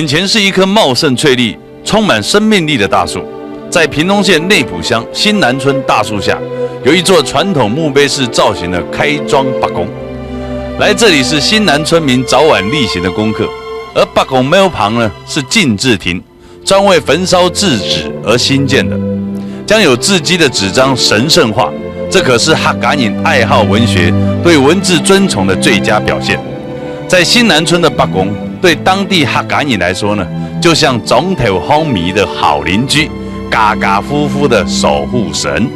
眼前是一棵茂盛翠绿、充满生命力的大树。在屏东县内埔乡新南村大树下，有一座传统墓碑式造型的开庄八公。来这里是新南村民早晚例行的功课。而八公庙旁呢是禁制亭，专为焚烧制纸而兴建的，将有字迹的纸张神圣化。这可是客家人爱好文学、对文字尊崇的最佳表现。在新南村的八公，对当地客家人来说呢，就像总头风靡的好邻居，家家户户的守护神。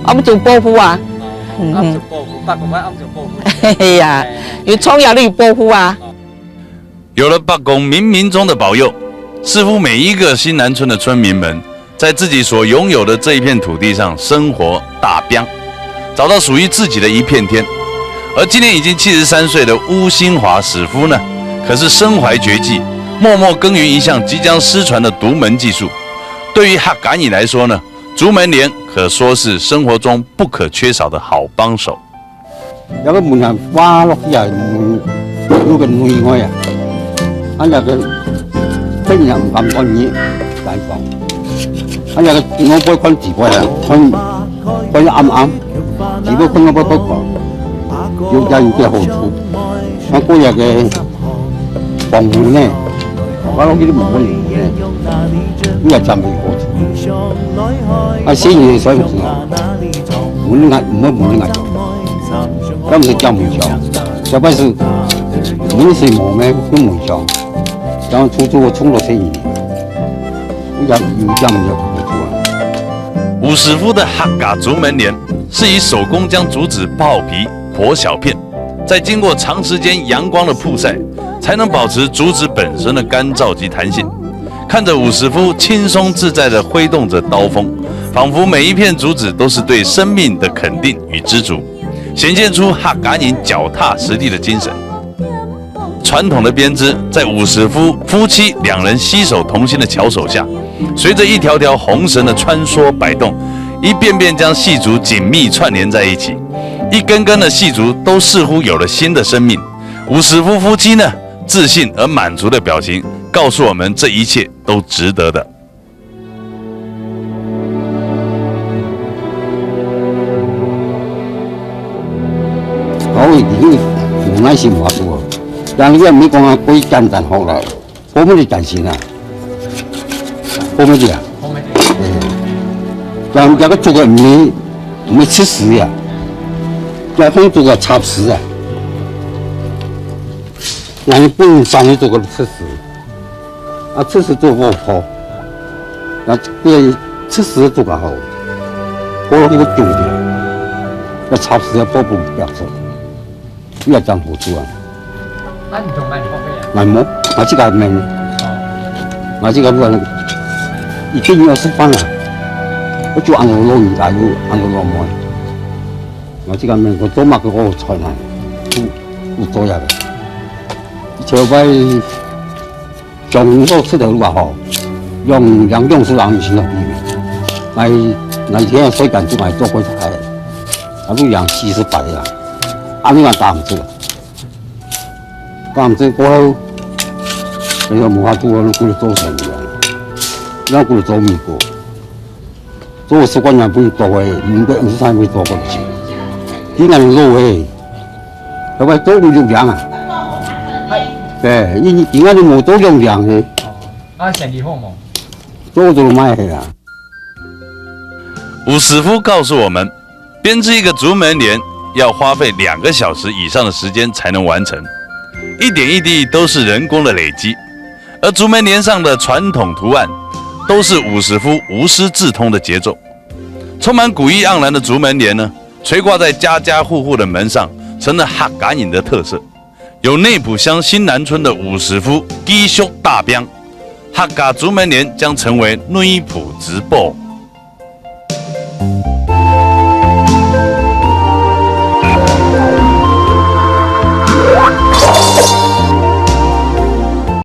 我们做保护啊，做保护，八公wij做保护。嘿呀，有创业率保护啊。有了八公冥冥中的保佑，似乎每一个新南村的村民们，在自己所拥有的这一片土地上生活大标，找到属于自己的一片天。而今年已经73岁的巫新华史夫呢，可是身怀绝技，默默耕耘一项即将失传的独门技术。对于客家人来说呢，竹门帘可说是生活中不可缺少的好帮手。有個門人花落去啊，門個門開啊，啊有個真人唔敢講嘢，大講，啊有個我杯坤自杯啊，坤啱，自杯坤我杯講，要有嘅好處，啊嗰日嘅防護呢，我攞啲門嘅，呢日就未好處，啊先嘢所以門壓唔好門壓。咁是叫門牆，小白是門是冇咩用門牆，然後出租我衝落去年，有這樣的好處啊。伍师傅的客家竹门帘是以手工将竹子刨皮剖小片，再经过长时间阳光的曝晒，才能保持竹子本身的干燥及弹性。看着伍师傅轻松自在地挥动着刀锋，仿佛每一片竹子都是对生命的肯定与知足。显现出客家人脚踏实地的精神。传统的编织在伍师傅夫妻两人携手同心的巧手下，随着一条条红绳的穿梭摆动，一遍遍将细竹紧密串联在一起，一根根的细竹都似乎有了新的生命。伍师傅夫妻呢，自信而满足的表情，告诉我们这一切都值得的。我已經唔係先話過，但係因為講啊，佢簡單好啦，我們的擔心啊，我們的啊，但係個做個唔係吃屎呀，要風做個插屎啊，人不能上去做個吃屎，啊吃屎做個好，那對吃屎做個好，我那個重點，要插屎要包不要做。呢個真好處啊！啊，唔同賣貨嘅賣冇，我這個賣，我這個不已經要食飯啦，我做硬個老人家要硬個老妹，我這個賣我做乜個我菜啦，有多呀嘅，除非中國出頭話好，用是人唔算得啲，我天水緊做埋做開菜，我都養48啦。啊！你話打唔出啊？打唔出過後，你又冇法做，你估你做成嘅，你估你做咩個？做習慣人不多嘅，唔該唔使會多個錢。點解你做嘅？係咪做唔用糧啊？係。點解你冇做用糧嘅？啊，生意好冇？做就賣去啦。伍师傅告诉我们，编织一个竹门帘要花费2个小时以上的时间才能完成，一点一滴都是人工的累积，而竹门帘上的传统图案都是伍师傅无师自通的节奏。充满古意盎然的竹门帘呢，垂挂在家家户户的门上，成了客家人的特色。有内埔乡新南村的伍师傅继续大标，客家竹门帘将成为内埔之宝。